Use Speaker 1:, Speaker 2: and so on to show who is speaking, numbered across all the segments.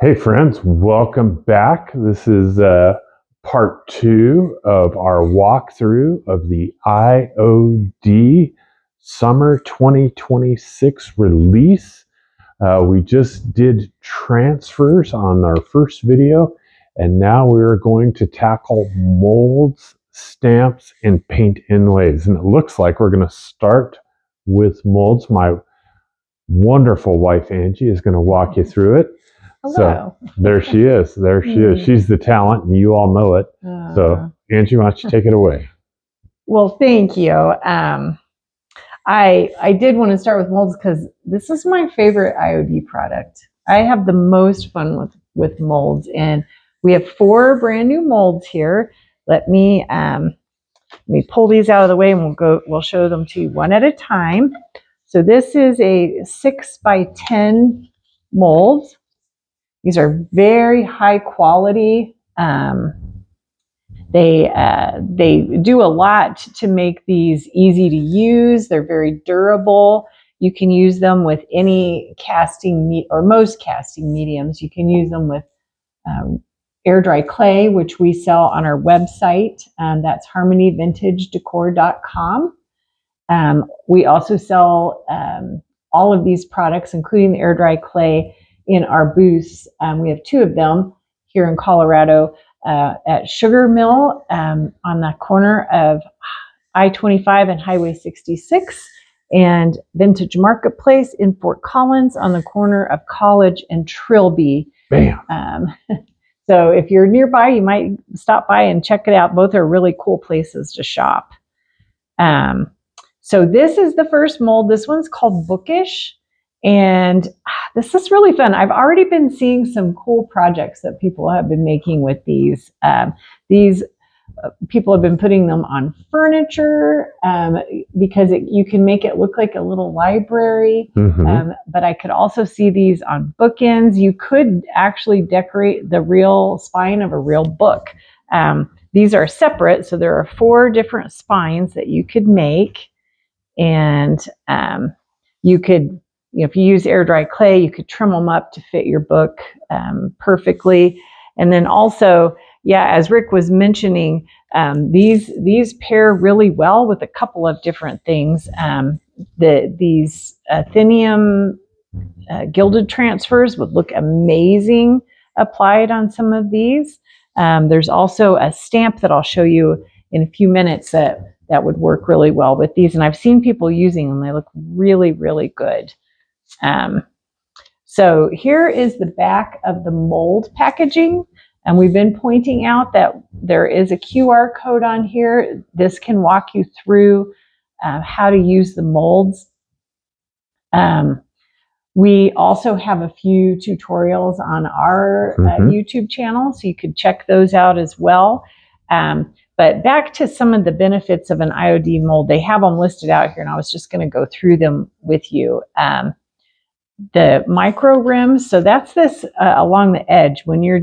Speaker 1: Hey friends, welcome back. This is part 2 of our walkthrough of the IOD Summer 2026 release. We just did transfers on our first video, and now we're going to tackle molds, stamps, and paint inlays. And it looks like we're going to start with molds. My wonderful wife Angie is going to walk you through it.
Speaker 2: Hello.
Speaker 1: So there she is. There she is. She's the talent, and you all know it. So Angie, why don't you take it away?
Speaker 2: Well, thank you. I did want to start with molds because this is my favorite IOD product. I have the most fun with molds, and we have 4 brand new molds here. Let me pull these out of the way, and we'll show them to you one at a time. So this is a 6x10 mold. These are very high quality. They do a lot to make these easy to use. They're very durable. You can use them with any casting or most casting mediums. You can use them with air dry clay, which we sell on our website. That's harmonyvintagedecor.com. We also sell all of these products, including the air dry clay, in our booths. We have 2 of them here in Colorado at Sugar Mill on the corner of I-25 and Highway 66, and Vintage Marketplace in Fort Collins on the corner of College and Trilby.
Speaker 1: Bam.
Speaker 2: So if you're nearby, you might stop by and check it out. Both are really cool places to shop. So this is the first mold. This one's called Bookish. And this is really fun. I've already been seeing some cool projects that people have been making with these. People have been putting them on furniture because you can make it look like a little library. But I could also see these on bookends. You could actually decorate the real spine of a real book. These are separate, so there are 4 different spines that you could make. And you could, if you use air dry clay, you could trim them up to fit your book perfectly. And then also, as Rick was mentioning, these pair really well with a couple of different things. These Athenium gilded transfers would look amazing applied on some of these. There's also a stamp that I'll show you in a few minutes that would work really well with these. And I've seen people using them. They look really, really good. So here is the back of the mold packaging. And we've been pointing out that there is a QR code on here. This can walk you through how to use the molds. We also have a few tutorials on our YouTube channel, so you could check those out as well. But back to some of the benefits of an IOD mold. They have them listed out here, and I was just going to go through them with you. The micro rims, so that's this along the edge. When you're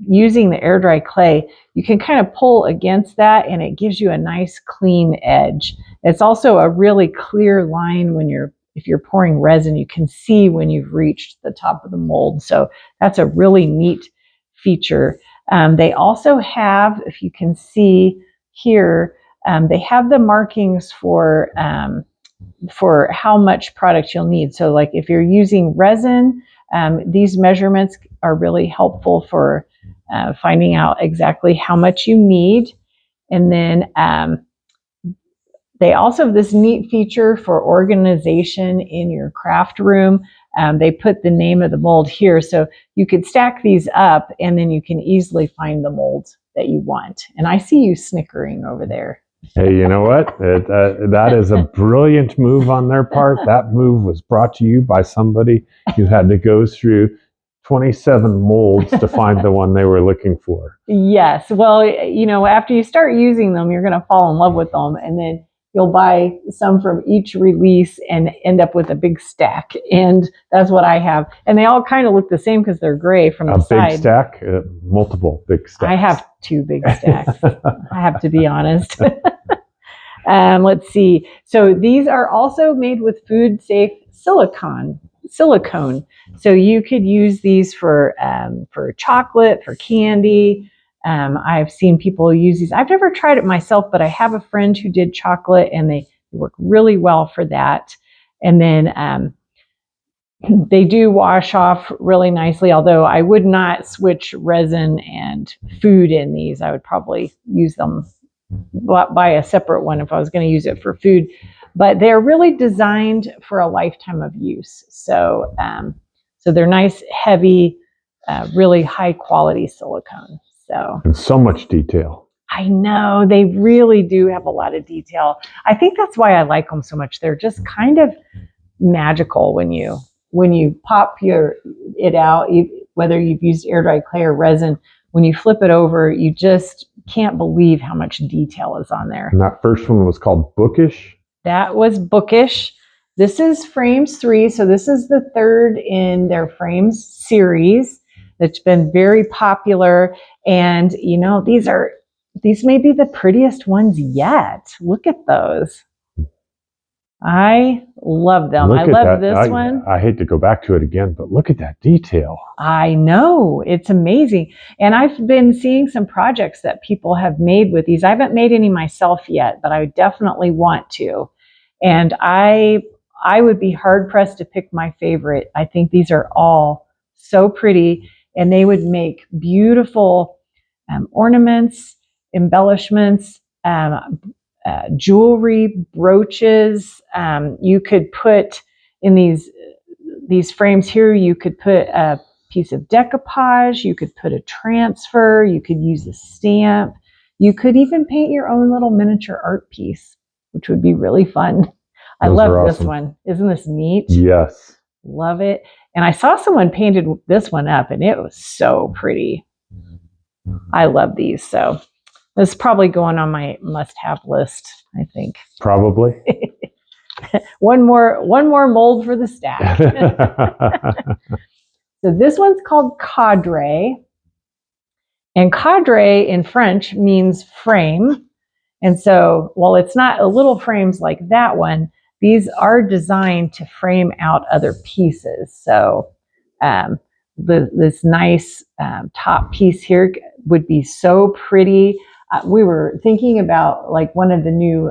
Speaker 2: using the air dry clay, you can kind of pull against that, and it gives you a nice clean edge. It's also a really clear line if you're pouring resin. You can see when you've reached the top of the mold. So that's a really neat feature. They also have, if you can see here, they have the markings for how much product you'll need. So like if you're using resin, these measurements are really helpful for finding out exactly how much you need. And then they also have this neat feature for organization in your craft room. They put the name of the mold here, so you could stack these up and then you can easily find the mold that you want. And I see you snickering over there.
Speaker 1: Hey, you know what? That is a brilliant move on their part. That move was brought to you by somebody who had to go through 27 molds to find the one they were looking for.
Speaker 2: Yes. Well, after you start using them, you're going to fall in love with them. And then you'll buy some from each release and end up with a big stack. And that's what I have. And they all kind of look the same because they're gray from the side. A
Speaker 1: big stack? Multiple big stacks.
Speaker 2: I have 2 big stacks. I have to be honest. Let's see. So these are also made with food safe silicone. silicone. So you could use these for chocolate, for candy. I've seen people use these. I've never tried it myself, but I have a friend who did chocolate, and they work really well for that. And then they do wash off really nicely, although I would not switch resin and food in these. I would probably use them, buy a separate one if I was going to use it for food. But they're really designed for a lifetime of use. So, so they're nice, heavy, really high quality silicone. So,
Speaker 1: and so much detail.
Speaker 2: I know, they really do have a lot of detail. I think that's why I like them so much. They're just kind of magical when you pop it out, whether you've used air dry clay or resin. When you flip it over, you just can't believe how much detail is on there.
Speaker 1: And that first one was called Bookish.
Speaker 2: That was Bookish. This is Frames 3, so this is the third in their Frames series that's been very popular. And you know, these may be the prettiest ones yet. Look at those. I love them. I love this one.
Speaker 1: I hate to go back to it again, but look at that detail.
Speaker 2: I know, it's amazing. And I've been seeing some projects that people have made with these. I haven't made any myself yet, but I definitely want to. And I would be hard pressed to pick my favorite. I think these are all so pretty, and they would make beautiful ornaments, embellishments, jewelry, brooches. You could put in these frames here, you could put a piece of decoupage, you could put a transfer, you could use a stamp, you could even paint your own little miniature art piece, which would be really fun. I love this one. Isn't this neat?
Speaker 1: Yes.
Speaker 2: Love it. And I saw someone painted this one up, and it was so pretty. I love these. So this is probably going on my must-have list, I think.
Speaker 1: Probably.
Speaker 2: one more mold for the stack. So this one's called Cadre. And Cadre in French means frame. And so while it's not a little frames like that one, these are designed to frame out other pieces. So this nice top piece here would be so pretty. We were thinking about like one of the new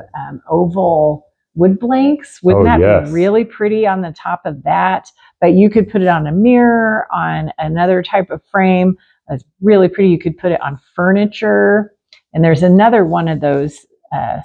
Speaker 2: oval wood blanks. Wouldn't that be really pretty on the top of that? But you could put it on a mirror, on another type of frame. It's really pretty. You could put it on furniture. And there's another one of those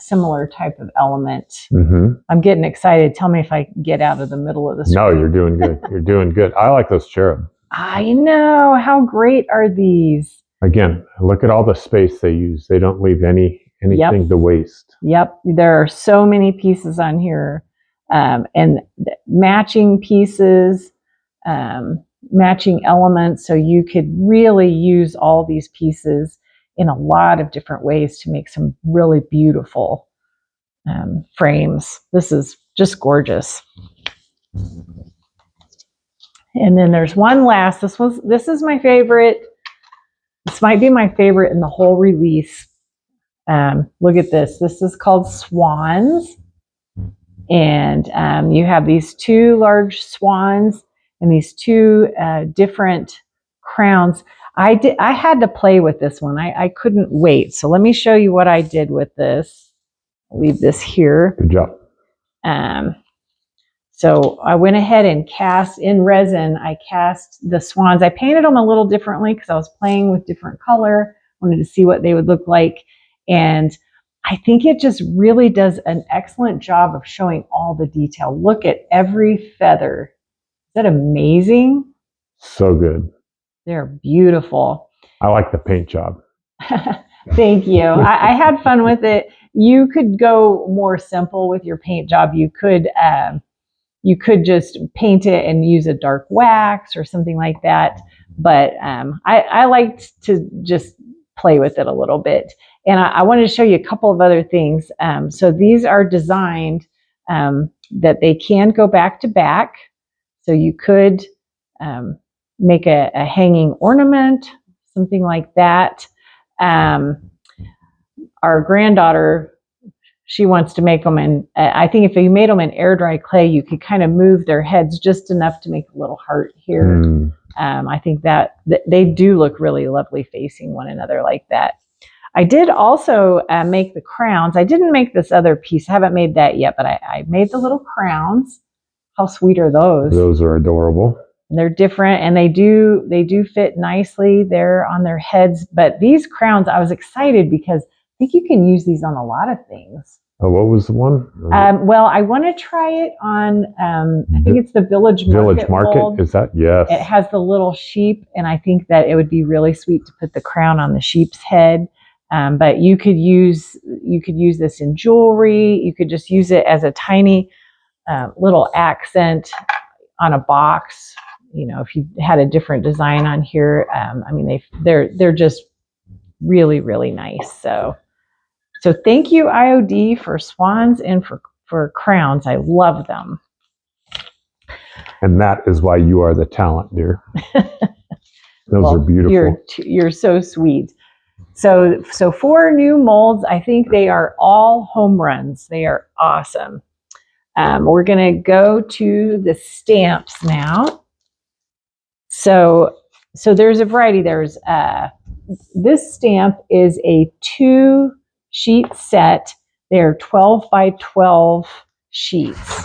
Speaker 2: similar type of element. Mm-hmm. I'm getting excited. Tell me if I get out of the middle of the screen.
Speaker 1: No, you're doing good. You're doing good. I like those cherub.
Speaker 2: I know. How great are these?
Speaker 1: Again, look at all the space they use. They don't leave anything to waste.
Speaker 2: Yep. There are so many pieces on here. And matching pieces, matching elements. So you could really use all these pieces in a lot of different ways to make some really beautiful frames. This is just gorgeous. And then there's one last. This is my favorite. This might be my favorite in the whole release. Look at this. This is called Swans. And you have these two large swans and these two different crowns. I had to play with this one. I couldn't wait. So let me show you what I did with this. I'll leave this here.
Speaker 1: Good job.
Speaker 2: So I went ahead and cast in resin. I cast the swans. I painted them a little differently because I was playing with different color. Wanted to see what they would look like. And I think it just really does an excellent job of showing all the detail. Look at every feather. Is that amazing?
Speaker 1: So good.
Speaker 2: They're beautiful.
Speaker 1: I like the paint job.
Speaker 2: Thank you. I had fun with it. You could go more simple with your paint job. You could just paint it and use a dark wax or something like that. But I liked to just play with it a little bit. And I wanted to show you a couple of other things. So these are designed that they can go back to back. So you could make a hanging ornament, something like that. Our granddaughter, she wants to make them in, I think if you made them in air dry clay, you could kind of move their heads just enough to make a little heart here. I think that they do look really lovely facing one another like that. I did also make the crowns. I didn't make this other piece. I haven't made that yet, but I made the little crowns. How sweet are those?
Speaker 1: Those are adorable.
Speaker 2: They're different, and they do fit nicely there on their heads. But these crowns, I was excited because I think you can use these on a lot of things.
Speaker 1: Oh, what was the one?
Speaker 2: Well, I want to try it on, I think it's the Village Market mold.
Speaker 1: Is that? Yes.
Speaker 2: It has the little sheep, and I think that it would be really sweet to put the crown on the sheep's head. But you could use this in jewelry. You could just use it as a tiny little accent on a box. You know, if you had a different design on here, I mean, they're just really, really nice. So thank you, IOD, for swans and for crowns. I love them.
Speaker 1: And that is why you are the talent, dear. Those are beautiful.
Speaker 2: You're so sweet. So 4 new molds. I think they are all home runs. They are awesome. We're going to go to the stamps now. So there's a variety. There's this stamp is a 2-sheet set. They're 12 by 12 sheets.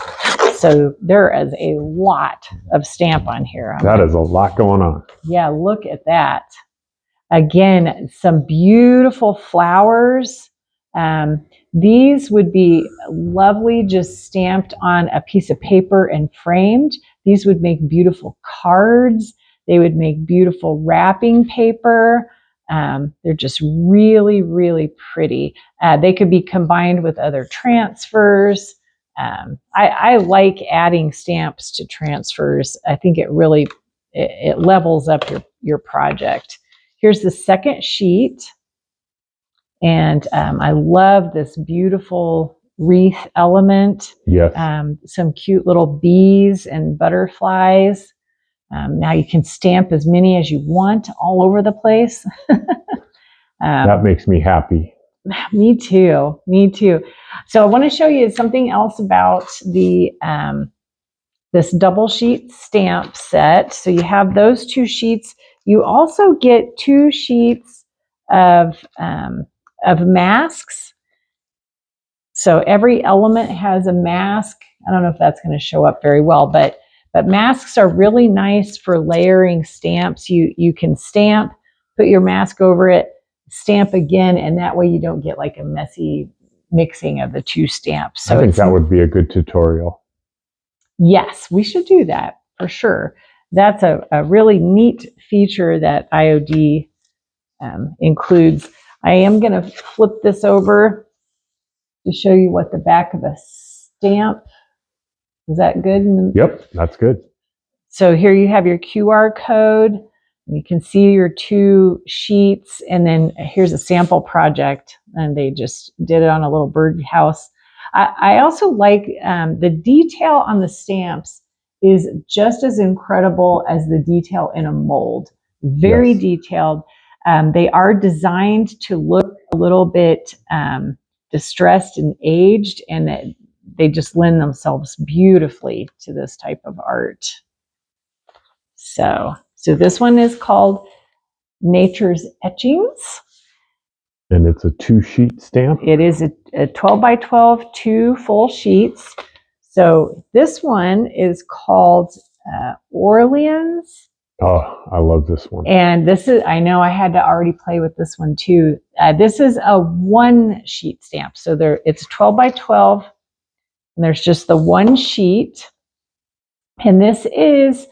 Speaker 2: So there is a lot of stamp on here.
Speaker 1: That is a lot going on.
Speaker 2: Yeah, look at that. Again, some beautiful flowers. These would be lovely just stamped on a piece of paper and framed. These would make beautiful cards. They would make beautiful wrapping paper. They're just really, really pretty. They could be combined with other transfers. I like adding stamps to transfers. I think it really it levels up your project. Here's the second sheet. And I love this beautiful wreath element.
Speaker 1: Yes.
Speaker 2: Some cute little bees and butterflies. Now you can stamp as many as you want all over the place.
Speaker 1: That makes me happy.
Speaker 2: Me too. Me too. So I want to show you something else about the this double sheet stamp set. So you have those 2 sheets. You also get 2 sheets of masks. So every element has a mask. I don't know if that's going to show up very well, but masks are really nice for layering stamps. You can stamp, put your mask over it, stamp again, and that way you don't get like a messy mixing of the 2 stamps. So
Speaker 1: I think that would be a good tutorial.
Speaker 2: Yes, we should do that for sure. That's a really neat feature that IOD includes. I am going to flip this over to show you what the back of a stamp. Is that good?
Speaker 1: Yep, that's good.
Speaker 2: So here you have your QR code. You can see your 2 sheets, and then here's a sample project, and they just did it on a little birdhouse. I also like the detail on the stamps is just as incredible as the detail in a mold. Very detailed. They are designed to look a little bit distressed and aged, and they just lend themselves beautifully to this type of art. So this one is called Nature's Etchings.
Speaker 1: And it's a 2-sheet stamp?
Speaker 2: It is a 12 by 12, 2 full sheets. So this one is called Orleans.
Speaker 1: Oh, I love this one.
Speaker 2: And this is, I know I had to already play with this one too. This is a 1-sheet stamp. So it's 12 by 12, and there's just the 1 sheet. And this is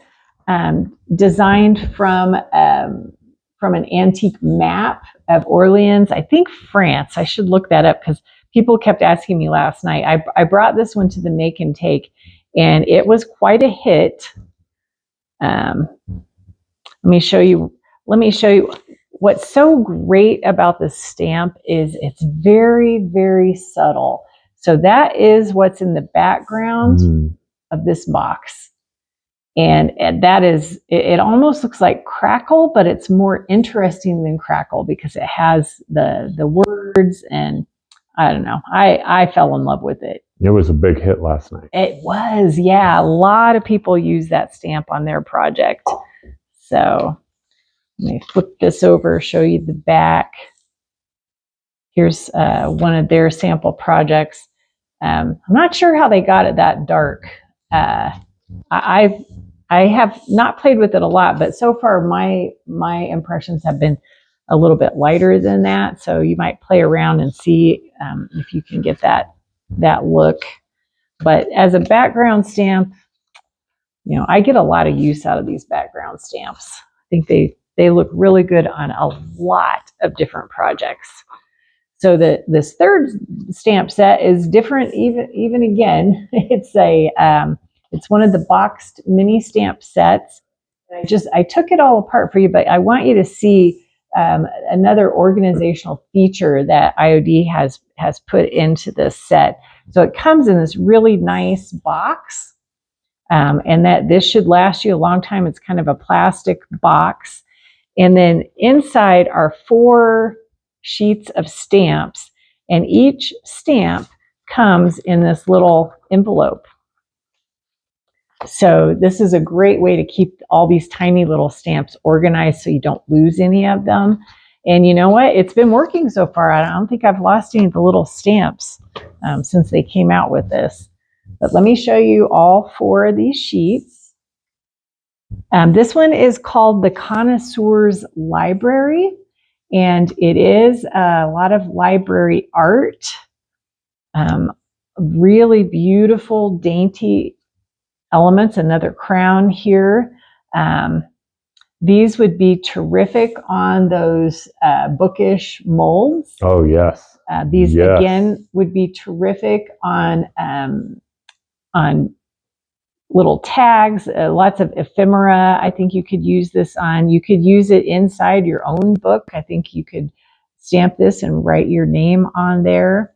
Speaker 2: designed from an antique map of Orleans, I think France. I should look that up because people kept asking me last night. I brought this one to the make and take, and it was quite a hit. Let me show you what's so great about this stamp is it's very, very subtle. So that is what's in the background of this box. And that is, it almost looks like crackle, but it's more interesting than crackle because it has the words, and I don't know. I fell in love with it.
Speaker 1: It was a big hit last night.
Speaker 2: It was, yeah. A lot of people use that stamp on their project. So let me flip this over, show you the back. Here's one of their sample projects. I'm not sure how they got it that dark. I have not played with it a lot, but so far my impressions have been a little bit lighter than that. So you might play around and see if you can get that look. But as a background stamp, you know, I get a lot of use out of these background stamps. I think they look really good on a lot of different projects. So this third stamp set is different. Even again, it's one of the boxed mini stamp sets. I took it all apart for you, but I want you to see another organizational feature that IOD has put into this set. So it comes in this really nice box, and that this should last you a long time. It's kind of a plastic box, and then inside are 4 sheets of stamps, and each stamp comes in this little envelope. So this is a great way to keep all these tiny little stamps organized so you don't lose any of them. And you know what? It's been working so far. I don't think I've lost any of the little stamps since they came out with this. But let me show you all 4 of these sheets. This one is called the Connoisseur's Library. And it is a lot of library art, really beautiful, dainty elements. Another crown here. These would be terrific on those Bookish molds.
Speaker 1: Oh, yes.
Speaker 2: These, again, would be terrific on little tags, lots of ephemera. I think you could use this on. You could use it inside your own book. I think you could stamp this and write your name on there.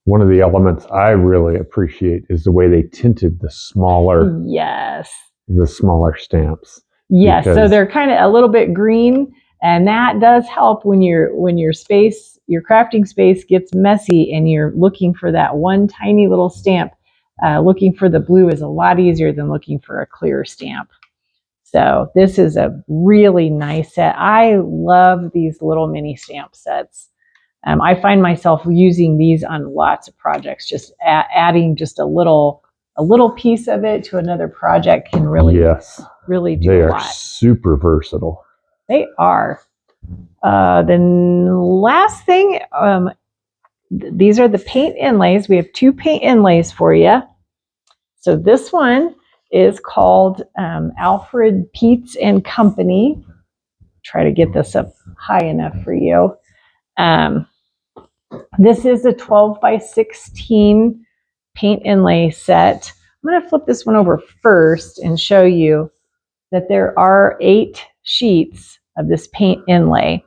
Speaker 1: One of the elements I really appreciate is the way they tinted the smaller.
Speaker 2: Yes.
Speaker 1: The smaller stamps.
Speaker 2: Yes. So they're kind of a little bit green, and that does help when your crafting space gets messy and you're looking for that one tiny little stamp. Looking for the blue is a lot easier than looking for a clear stamp. So this is a really nice set. I love these little mini stamp sets. I find myself using these on lots of projects. Just adding just a little piece of it to another project can really do a lot.
Speaker 1: They are super versatile.
Speaker 2: They are. Then last thing, these are the paint inlays. We have 2 paint inlays for you. So this one is called Alfred, Peats and Company. Try to get this up high enough for you. This is a 12 by 16 paint inlay set. I'm going to flip this one over first and show you that there are 8 sheets of this paint inlay.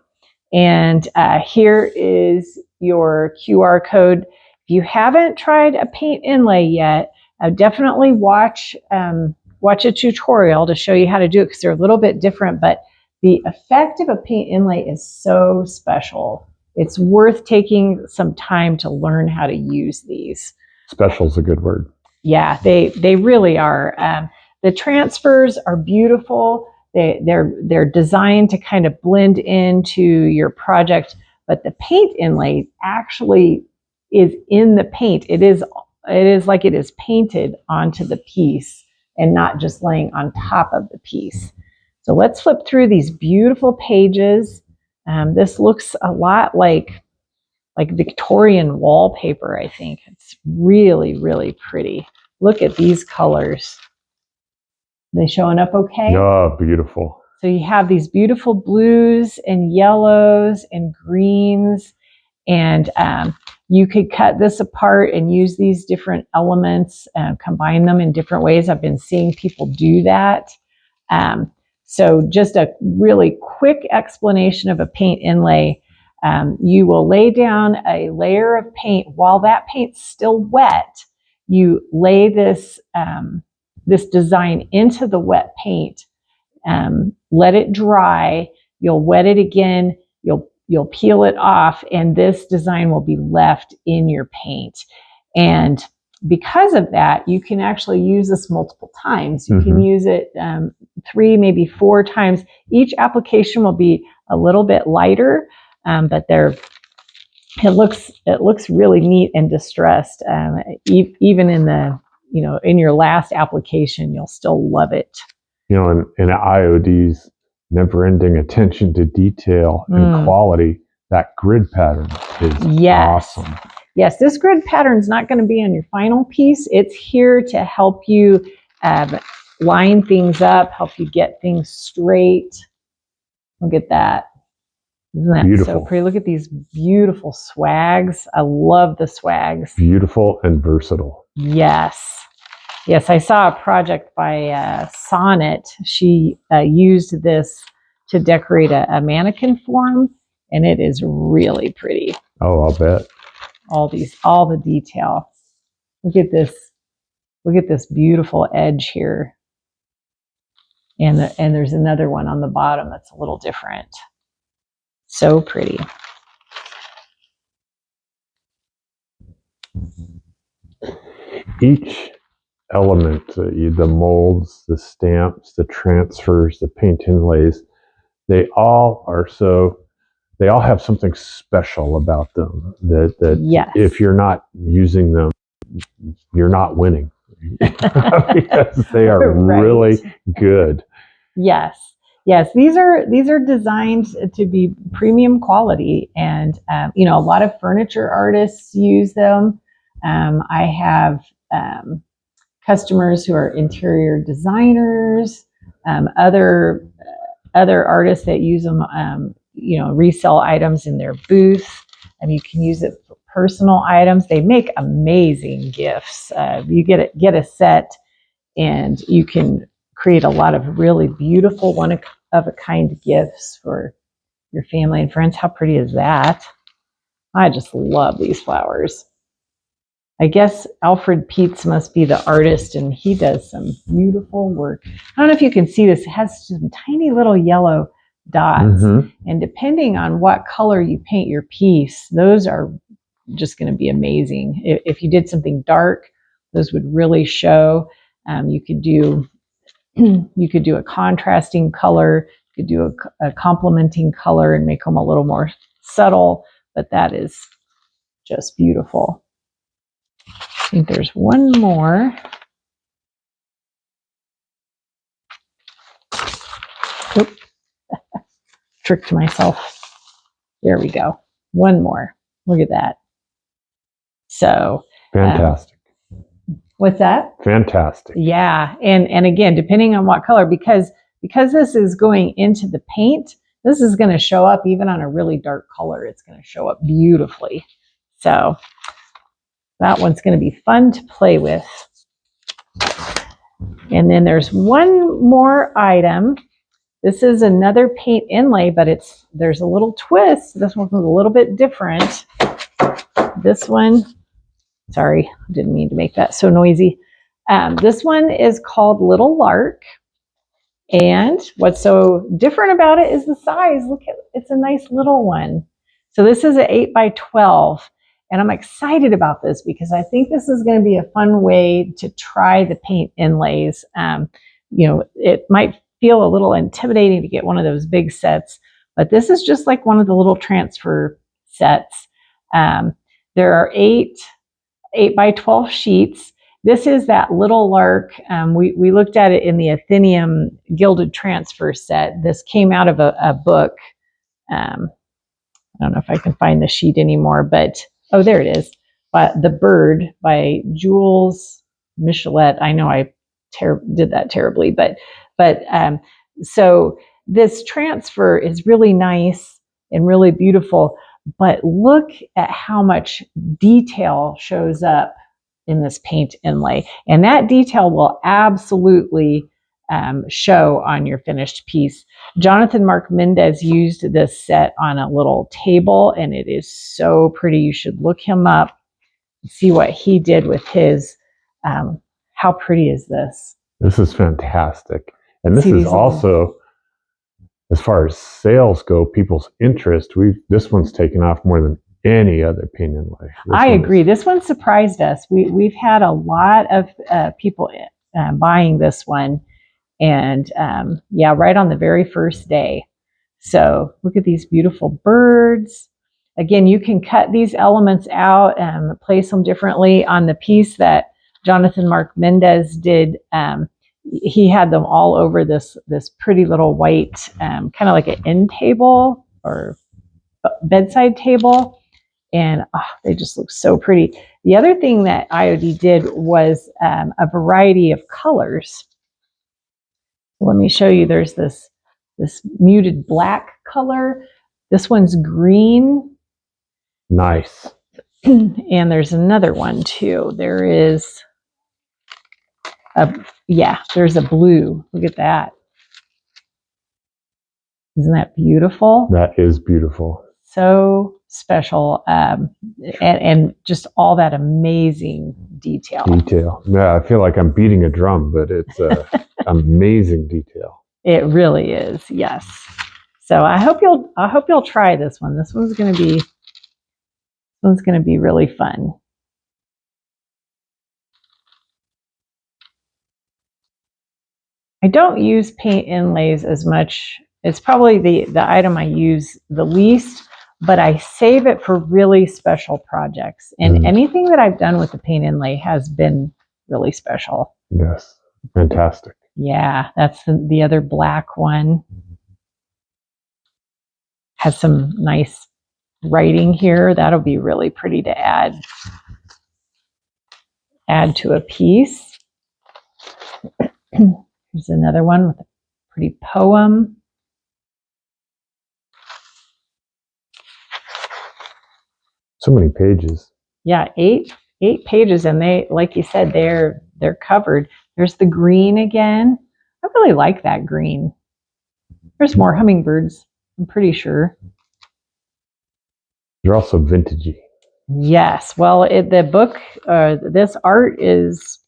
Speaker 2: And here is your QR code. If you haven't tried a paint inlay yet, definitely watch a tutorial to show you how to do it, because they're a little bit different, but the effect of a paint inlay is so special. It's worth taking some time to learn how to use these.
Speaker 1: Special is a good word.
Speaker 2: Yeah, they really are. The transfers are beautiful. They're designed to kind of blend into your project, but the paint inlay actually is in the paint. It is like it is painted onto the piece and not just laying on top of the piece. So let's flip through these beautiful pages. This looks a lot like Victorian wallpaper, I think. It's really, really pretty. Look at these colors. Are they showing up okay?
Speaker 1: Oh, beautiful.
Speaker 2: So you have these beautiful blues and yellows and greens, and you could cut this apart and use these different elements and combine them in different ways. I've been seeing people do that. So just a really quick explanation of a paint inlay. You will lay down a layer of paint. While that paint's still wet, you lay this design into the wet paint. Let it dry. You'll wet it again. You'll you'll peel it off, and this design will be left in your paint. And because of that, you can actually use this multiple times. You can use it 3, maybe 4 times. Each application will be a little bit lighter, but it looks really neat and distressed. Even in the, in your last application, you'll still love it.
Speaker 1: In IOD's never-ending attention to detail and quality, that grid pattern is awesome.
Speaker 2: Yes, this grid pattern is not going to be on your final piece. It's here to help you line things up, help you get things straight. Look at that. Isn't that
Speaker 1: beautiful.
Speaker 2: So pretty? Look at these beautiful swags. I love the swags.
Speaker 1: Beautiful and versatile.
Speaker 2: Yes. Yes, I saw a project by Sonnet. She used this to decorate a mannequin form, and it is really pretty.
Speaker 1: Oh, I'll bet.
Speaker 2: All the detail. Look at this. Look at this beautiful edge here. And there's another one on the bottom that's a little different. So pretty.
Speaker 1: Each element, the molds, the stamps, the transfers, the paint inlays, they all have something special about them that
Speaker 2: yes.
Speaker 1: If you're not using them, you're not winning. Because they are really good.
Speaker 2: Yes. Yes, these are designed to be premium quality, and a lot of furniture artists use them. I have customers who are interior designers, other artists that use them, resell items in their booth, and you can use it for personal items. They make amazing gifts. You get a set, and you can create a lot of really beautiful one-of-a-kind gifts for your family and friends. How pretty is that? I just love these flowers. I guess Alfred Peats must be the artist, and he does some beautiful work. I don't know if you can see this. It has some tiny little yellow dots, and depending on what color you paint your piece, those are just going to be amazing. If you did something dark, those would really show. You could do a contrasting color. You could do a complementing color and make them a little more subtle, but that is just beautiful. I think there's one more. Oop. Tricked myself. There we go. One more. Look at that. So
Speaker 1: fantastic.
Speaker 2: What's that?
Speaker 1: Fantastic.
Speaker 2: Yeah, and again, depending on what color, because this is going into the paint, this is going to show up even on a really dark color. It's going to show up beautifully. So that one's going to be fun to play with. And then there's one more item. This is another paint inlay, but there's a little twist. This one's a little bit different. This one, sorry, I didn't mean to make that so noisy. This one is called Little Lark. And what's so different about it is the size. Look at, it's a nice little one. So this is an 8 by 12. And I'm excited about this because I think this is going to be a fun way to try the paint inlays. It might feel a little intimidating to get one of those big sets, but this is just like one of the little transfer sets. There are 8 by 12 sheets. This is that Little Lark. We looked at it in the Athenaeum Gilded Transfer set. This came out of a book. I don't know if I can find the sheet anymore, but oh, there it is. The Bird by Jules Michelet. I know I did that terribly, but so this transfer is really nice and really beautiful. But look at how much detail shows up in this paint inlay, and that detail will absolutely show on your finished piece. Jonathan Mark Mendez used this set on a little table, and it is so pretty. You should look him up and see what he did with his. How pretty is this?
Speaker 1: This is fantastic. And this is also as far as sales go, people's interest, this one's taken off more than any other paint inlay.
Speaker 2: I agree. This one surprised us. We've had a lot of people buying this one, and yeah, right on the very first day. So look at these beautiful birds. Again, you can cut these elements out and place them differently. On the piece that Jonathan Mark Mendez did, he had them all over this pretty little white, kind of like an end table or bedside table. And they just look so pretty. The other thing that IOD did was a variety of colors. Let me show you. There's this muted black color. This one's green.
Speaker 1: Nice.
Speaker 2: And there's another one too. There is there's a blue. Look at that. Isn't that beautiful?
Speaker 1: That is beautiful.
Speaker 2: So special, and just all that amazing detail.
Speaker 1: Yeah, I feel like I'm beating a drum, but it's amazing detail.
Speaker 2: It really is. Yes. So I hope you'll try this one. This one's going to be really fun. I don't use paint inlays as much. It's probably the item I use the least, but I save it for really special projects. And anything that I've done with the paint inlay has been really special.
Speaker 1: Yes. Fantastic.
Speaker 2: Yeah, that's the other black one. Has some nice writing here. That'll be really pretty to add to a piece. Here's another one with a pretty poem.
Speaker 1: So many pages.
Speaker 2: Yeah, eight pages, and they, like you said, they're covered. There's the green again. I really like that green. There's more hummingbirds, I'm pretty sure.
Speaker 1: They're also vintagey.
Speaker 2: Yes. Well, the book, this art is,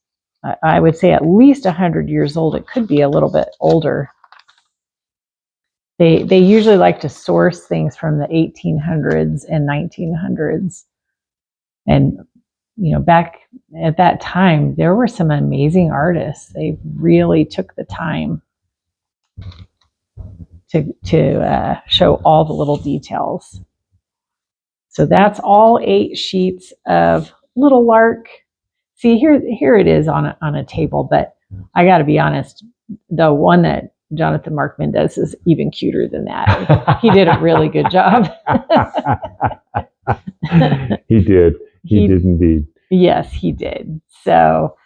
Speaker 2: I would say, at least 100 years old. It could be a little bit older. They usually like to source things from the 1800s and 1900s. And, you know, back at that time, there were some amazing artists. They really took the time to show all the little details. So that's all 8 sheets of Little Lark. See, here it is on a table, but I got to be honest, the one that Jonathan Mark Mendez is even cuter than that. He did a really good job.
Speaker 1: He did. He did indeed.
Speaker 2: Yes, he did. So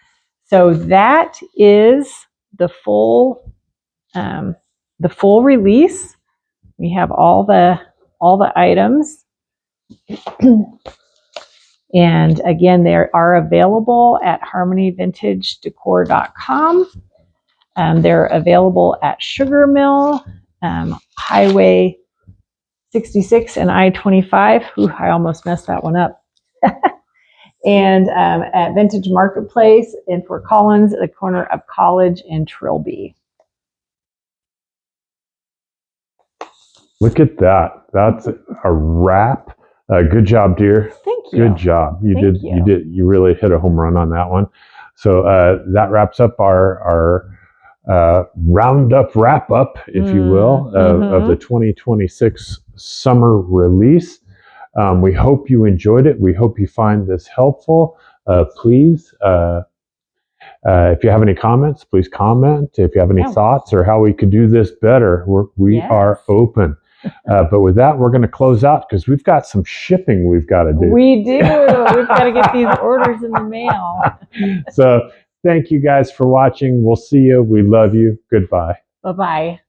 Speaker 2: that is the full release. We have all the items. And again, they are available at harmonyvintagedecor.com. They're available at Sugar Mill, Highway 66 and I-25. Ooh, I almost messed that one up. And at Vintage Marketplace in Fort Collins, at the corner of College and Trilby.
Speaker 1: Look at that. That's a wrap. Good job, dear.
Speaker 2: Thank you.
Speaker 1: Good job. You really hit a home run on that one. So that wraps up our roundup wrap up, if you will, of the 2026 summer release. We hope you enjoyed it. We hope you find this helpful. Please, if you have any comments, please comment. If you have any thoughts or how we could do this better, we are open. But with that, we're going to close out because we've got some shipping we've got to do.
Speaker 2: We do. We've got to get these orders in the mail.
Speaker 1: So thank you guys for watching. We'll see you. We love you. Goodbye.
Speaker 2: Bye-bye.